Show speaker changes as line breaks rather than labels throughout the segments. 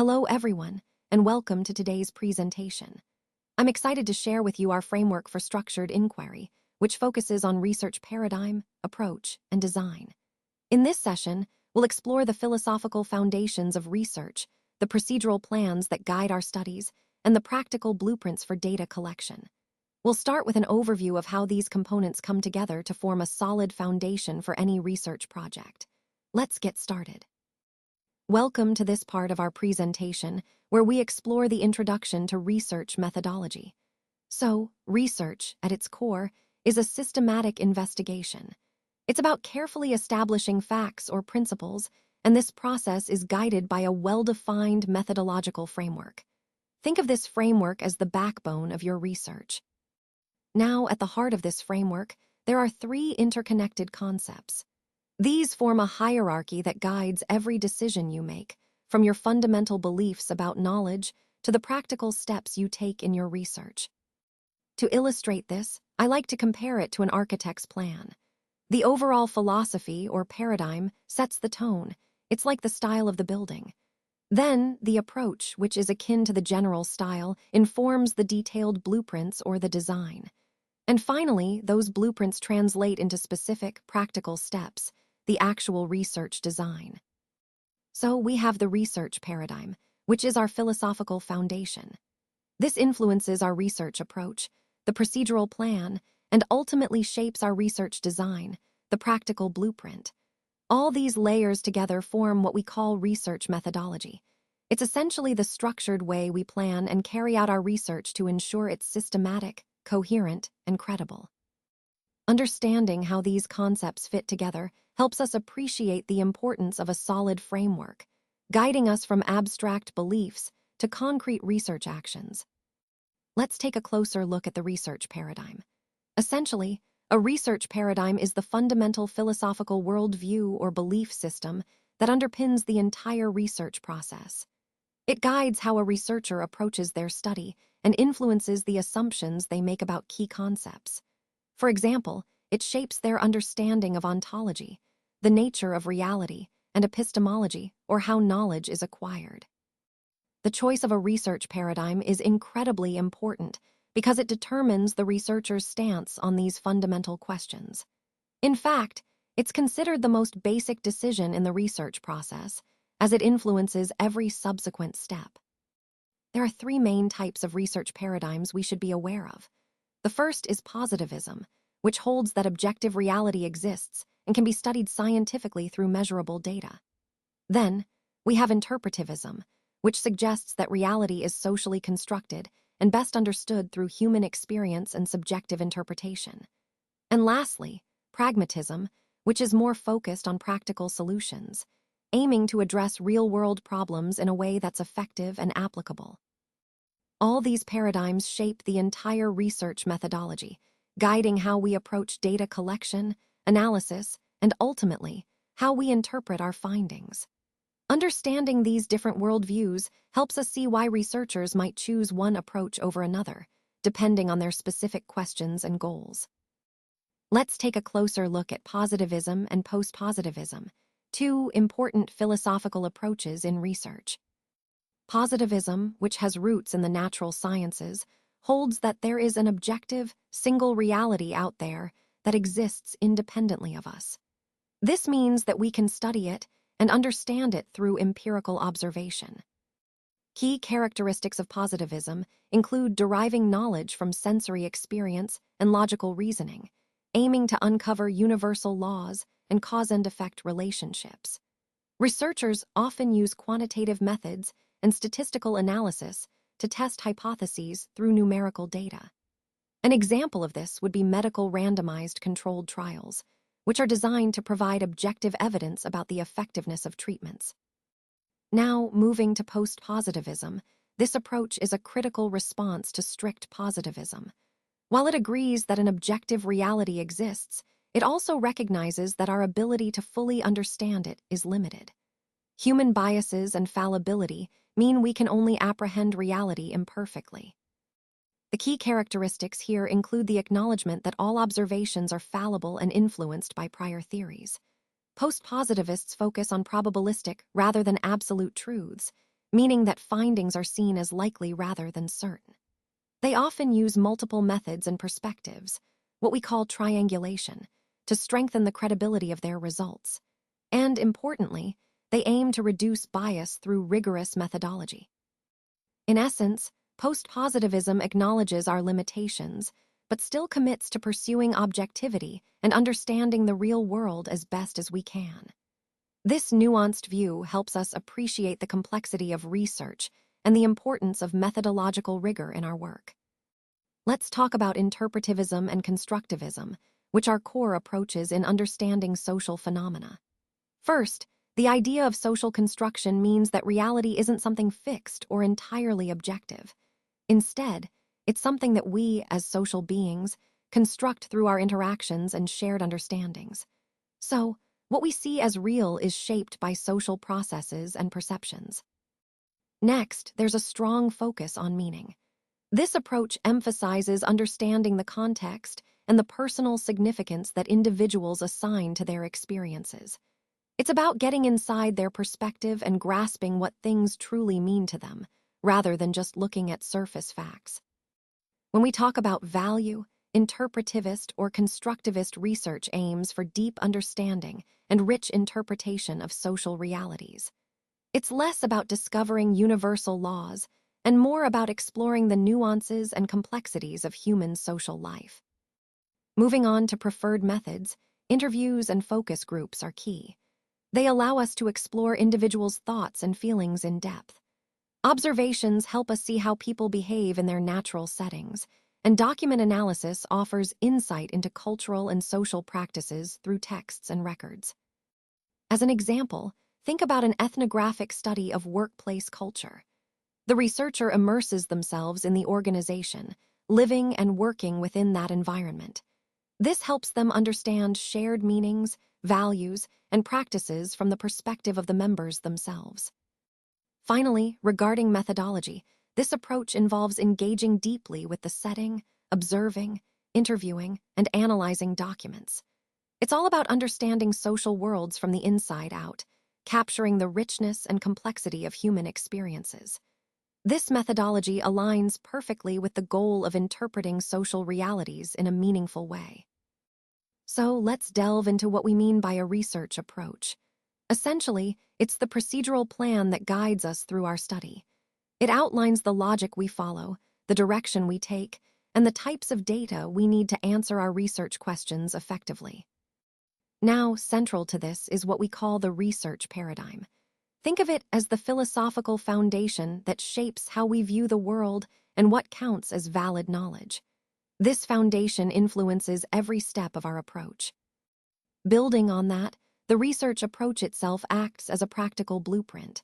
Hello, everyone, and welcome to today's presentation. I'm excited to share with you our framework for structured inquiry, which focuses on research paradigm, approach, and design. In this session, we'll explore the philosophical foundations of research, the procedural plans that guide our studies, and the practical blueprints for data collection. We'll start with an overview of how these components come together to form a solid foundation for any research project. Let's get started. Welcome to this part of our presentation, where we explore the introduction to research methodology. So, research, at its core, is a systematic investigation. It's about carefully establishing facts or principles, and this process is guided by a well-defined methodological framework. Think of this framework as the backbone of your research. Now, at the heart of this framework, there are three interconnected concepts. These form a hierarchy that guides every decision you make, from your fundamental beliefs about knowledge to the practical steps you take in your research. To illustrate this, I like to compare it to an architect's plan. The overall philosophy or paradigm sets the tone. It's like the style of the building. Then, the approach, which is akin to the general style, informs the detailed blueprints or the design. And finally, those blueprints translate into specific, practical steps, the actual research design. So we have the research paradigm, which is our philosophical foundation. This influences our research approach, the procedural plan, and ultimately shapes our research design, the practical blueprint. All these layers together form what we call research methodology. It's essentially the structured way we plan and carry out our research to ensure it's systematic, coherent, and credible. Understanding how these concepts fit together helps us appreciate the importance of a solid framework, guiding us from abstract beliefs to concrete research actions. Let's take a closer look at the research paradigm. Essentially, a research paradigm is the fundamental philosophical worldview or belief system that underpins the entire research process. It guides how a researcher approaches their study and influences the assumptions they make about key concepts. For example, it shapes their understanding of ontology, the nature of reality, and epistemology, or how knowledge is acquired. The choice of a research paradigm is incredibly important because it determines the researcher's stance on these fundamental questions. In fact, it's considered the most basic decision in the research process, as it influences every subsequent step. There are three main types of research paradigms we should be aware of. The first is positivism, which holds that objective reality exists and can be studied scientifically through measurable data. Then, we have interpretivism, which suggests that reality is socially constructed and best understood through human experience and subjective interpretation. And lastly, pragmatism, which is more focused on practical solutions, aiming to address real-world problems in a way that's effective and applicable. All these paradigms shape the entire research methodology, guiding how we approach data collection, analysis, and ultimately, how we interpret our findings. Understanding these different worldviews helps us see why researchers might choose one approach over another, depending on their specific questions and goals. Let's take a closer look at positivism and post-positivism, two important philosophical approaches in research. Positivism, which has roots in the natural sciences, holds that there is an objective, single reality out there that exists independently of us. This means that we can study it and understand it through empirical observation. Key characteristics of positivism include deriving knowledge from sensory experience and logical reasoning, aiming to uncover universal laws and cause and effect relationships. Researchers often use quantitative methods and statistical analysis to test hypotheses through numerical data. An example of this would be medical randomized controlled trials, which are designed to provide objective evidence about the effectiveness of treatments. Now, moving to post-positivism, this approach is a critical response to strict positivism. While it agrees that an objective reality exists, it also recognizes that our ability to fully understand it is limited. Human biases and fallibility mean we can only apprehend reality imperfectly. The key characteristics here include the acknowledgement that all observations are fallible and influenced by prior theories. Post-positivists focus on probabilistic rather than absolute truths, meaning that findings are seen as likely rather than certain. They often use multiple methods and perspectives, what we call triangulation, to strengthen the credibility of their results. And importantly, they aim to reduce bias through rigorous methodology. In essence, post-positivism acknowledges our limitations, but still commits to pursuing objectivity and understanding the real world as best as we can. This nuanced view helps us appreciate the complexity of research and the importance of methodological rigor in our work. Let's talk about interpretivism and constructivism, which are core approaches in understanding social phenomena. First, the idea of social construction means that reality isn't something fixed or entirely objective. Instead, it's something that we, as social beings, construct through our interactions and shared understandings. So, what we see as real is shaped by social processes and perceptions. Next, there's a strong focus on meaning. This approach emphasizes understanding the context and the personal significance that individuals assign to their experiences. It's about getting inside their perspective and grasping what things truly mean to them, rather than just looking at surface facts. When we talk about value, interpretivist or constructivist research aims for deep understanding and rich interpretation of social realities. It's less about discovering universal laws and more about exploring the nuances and complexities of human social life. Moving on to preferred methods, interviews and focus groups are key. They allow us to explore individuals' thoughts and feelings in depth. Observations help us see how people behave in their natural settings, and document analysis offers insight into cultural and social practices through texts and records. As an example, think about an ethnographic study of workplace culture. The researcher immerses themselves in the organization, living and working within that environment. This helps them understand shared meanings, values, and practices from the perspective of the members themselves. Finally, regarding methodology, this approach involves engaging deeply with the setting, observing, interviewing, and analyzing documents. It's all about understanding social worlds from the inside out, capturing the richness and complexity of human experiences. This methodology aligns perfectly with the goal of interpreting social realities in a meaningful way. So let's delve into what we mean by a research approach. Essentially, it's the procedural plan that guides us through our study. It outlines the logic we follow, the direction we take, and the types of data we need to answer our research questions effectively. Now, central to this is what we call the research paradigm. Think of it as the philosophical foundation that shapes how we view the world and what counts as valid knowledge. This foundation influences every step of our approach. Building on that, the research approach itself acts as a practical blueprint.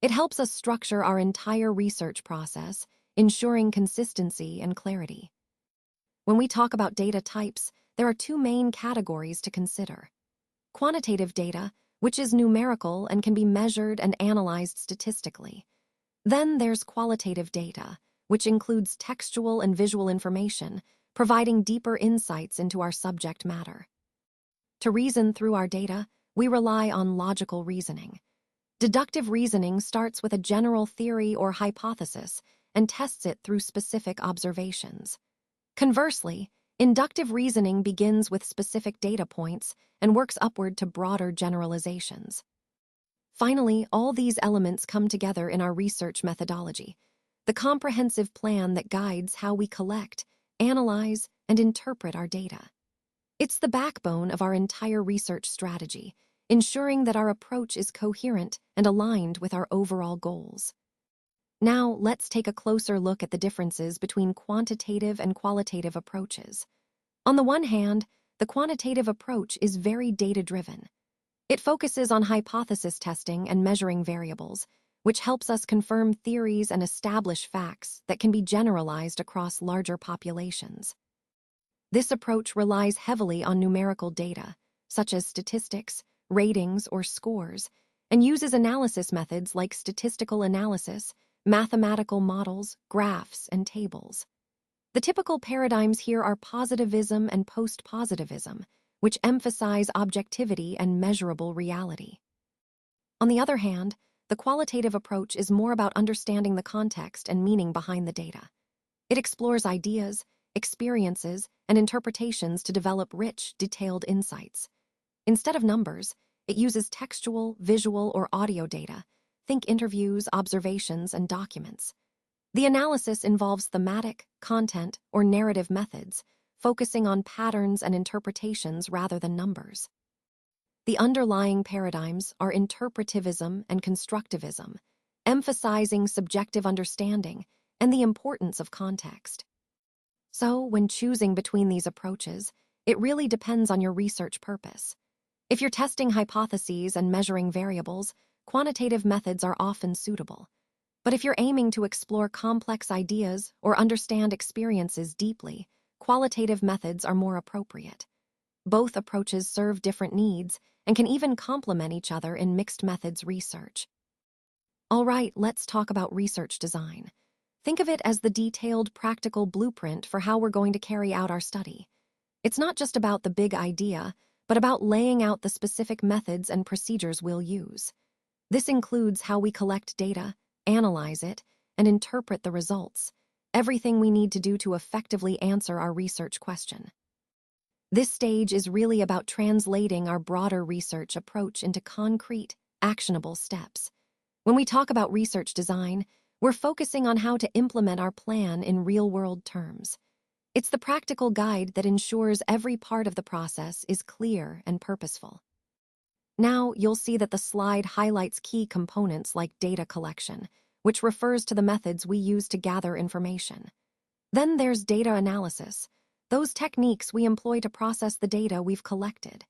It helps us structure our entire research process, ensuring consistency and clarity. When we talk about data types, there are two main categories to consider. Quantitative data, which is numerical and can be measured and analyzed statistically. Then there's qualitative data, which includes textual and visual information, providing deeper insights into our subject matter. To reason through our data, we rely on logical reasoning. Deductive reasoning starts with a general theory or hypothesis and tests it through specific observations. Conversely, inductive reasoning begins with specific data points and works upward to broader generalizations. Finally, all these elements come together in our research methodology, the comprehensive plan that guides how we collect, analyze, and interpret our data. It's the backbone of our entire research strategy, ensuring that our approach is coherent and aligned with our overall goals. Now, let's take a closer look at the differences between quantitative and qualitative approaches. On the one hand, the quantitative approach is very data-driven. It focuses on hypothesis testing and measuring variables, which helps us confirm theories and establish facts that can be generalized across larger populations. This approach relies heavily on numerical data, such as statistics, ratings, or scores, and uses analysis methods like statistical analysis, mathematical models, graphs, and tables. The typical paradigms here are positivism and post-positivism, which emphasize objectivity and measurable reality. On the other hand, the qualitative approach is more about understanding the context and meaning behind the data. It explores ideas, experiences, and interpretations to develop rich, detailed insights. Instead of numbers, it uses textual, visual, or audio data. Think interviews, observations, and documents. The analysis involves thematic, content, or narrative methods, focusing on patterns and interpretations rather than numbers. The underlying paradigms are interpretivism and constructivism, emphasizing subjective understanding and the importance of context. So, when choosing between these approaches, it really depends on your research purpose. If you're testing hypotheses and measuring variables, quantitative methods are often suitable. But if you're aiming to explore complex ideas or understand experiences deeply, qualitative methods are more appropriate. Both approaches serve different needs and can even complement each other in mixed methods research. All right, let's talk about research design. Think of it as the detailed, practical blueprint for how we're going to carry out our study. It's not just about the big idea, but about laying out the specific methods and procedures we'll use. This includes how we collect data, analyze it, and interpret the results, everything we need to do to effectively answer our research question. This stage is really about translating our broader research approach into concrete, actionable steps. When we talk about research design, we're focusing on how to implement our plan in real-world terms. It's the practical guide that ensures every part of the process is clear and purposeful. Now, you'll see that the slide highlights key components like data collection, which refers to the methods we use to gather information. Then there's data analysis, those techniques we employ to process the data we've collected.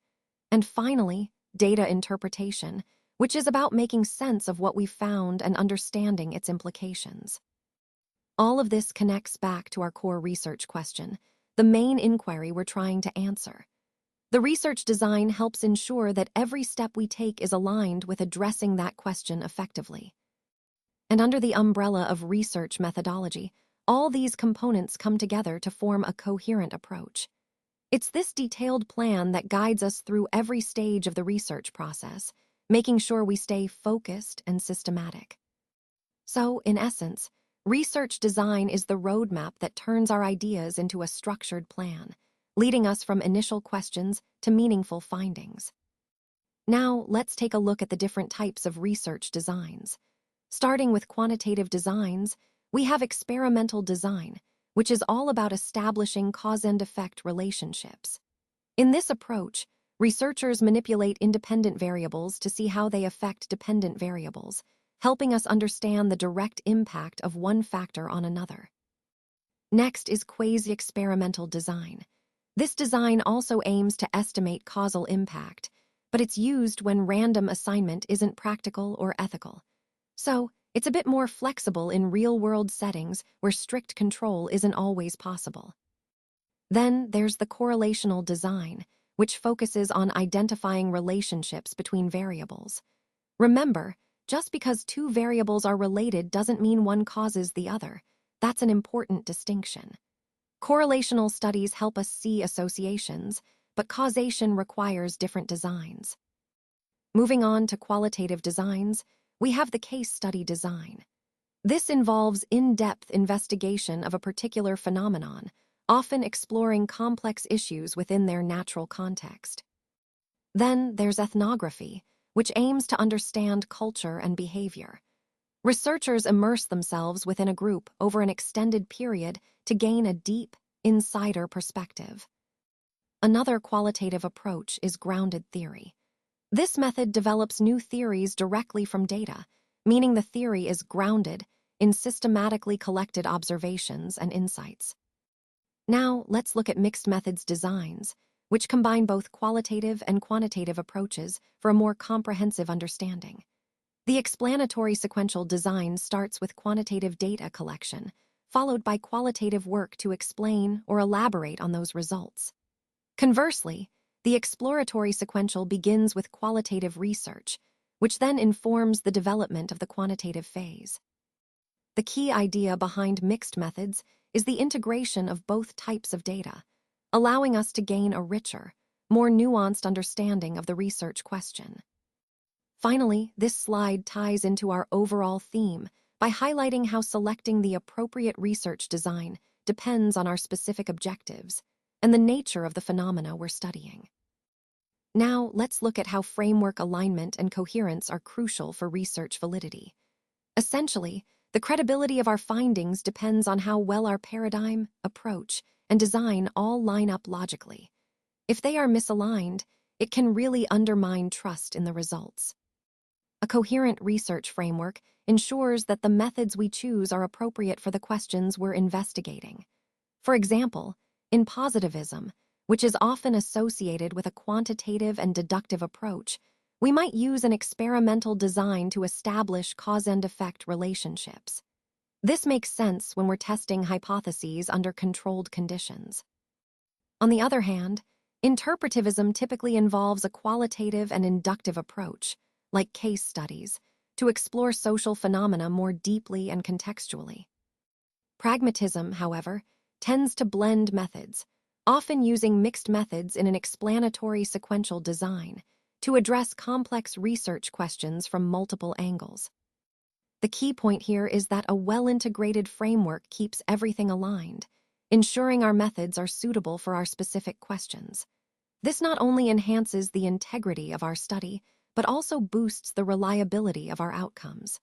And finally, data interpretation, which is about making sense of what we've found and understanding its implications. All of this connects back to our core research question, the main inquiry we're trying to answer. The research design helps ensure that every step we take is aligned with addressing that question effectively. And under the umbrella of research methodology, all these components come together to form a coherent approach. It's this detailed plan that guides us through every stage of the research process, making sure we stay focused and systematic. So, in essence, research design is the roadmap that turns our ideas into a structured plan, leading us from initial questions to meaningful findings. Now, let's take a look at the different types of research designs. Starting with quantitative designs, we have experimental design, which is all about establishing cause-and-effect relationships. In this approach, researchers manipulate independent variables to see how they affect dependent variables, helping us understand the direct impact of one factor on another. Next is quasi-experimental design. This design also aims to estimate causal impact, but it's used when random assignment isn't practical or ethical. So, it's a bit more flexible in real-world settings where strict control isn't always possible. Then there's the correlational design, which focuses on identifying relationships between variables. Remember, just because two variables are related doesn't mean one causes the other. That's an important distinction. Correlational studies help us see associations, but causation requires different designs. Moving on to qualitative designs, we have the case study design. This involves in-depth investigation of a particular phenomenon, often exploring complex issues within their natural context. Then there's ethnography, which aims to understand culture and behavior. Researchers immerse themselves within a group over an extended period to gain a deep, insider perspective. Another qualitative approach is grounded theory. This method develops new theories directly from data, meaning the theory is grounded in systematically collected observations and insights. Now, let's look at mixed methods designs, which combine both qualitative and quantitative approaches for a more comprehensive understanding. The explanatory sequential design starts with quantitative data collection, followed by qualitative work to explain or elaborate on those results. Conversely, the exploratory sequential begins with qualitative research, which then informs the development of the quantitative phase. The key idea behind mixed methods is the integration of both types of data, allowing us to gain a richer, more nuanced understanding of the research question. Finally, this slide ties into our overall theme by highlighting how selecting the appropriate research design depends on our specific objectives and the nature of the phenomena we're studying. Now, let's look at how framework alignment and coherence are crucial for research validity. Essentially, the credibility of our findings depends on how well our paradigm, approach, and design all line up logically. If they are misaligned, it can really undermine trust in the results. A coherent research framework ensures that the methods we choose are appropriate for the questions we're investigating. For example, in positivism, which is often associated with a quantitative and deductive approach, we might use an experimental design to establish cause-and-effect relationships. This makes sense when we're testing hypotheses under controlled conditions. On the other hand, interpretivism typically involves a qualitative and inductive approach, like case studies, to explore social phenomena more deeply and contextually. Pragmatism, however, tends to blend methods, often using mixed methods in an explanatory sequential design to address complex research questions from multiple angles. The key point here is that a well-integrated framework keeps everything aligned, ensuring our methods are suitable for our specific questions. This not only enhances the integrity of our study, but also boosts the reliability of our outcomes.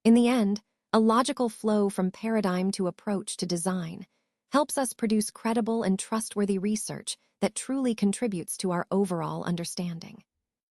In the end, a logical flow from paradigm to approach to design helps us produce credible and trustworthy research that truly contributes to our overall understanding.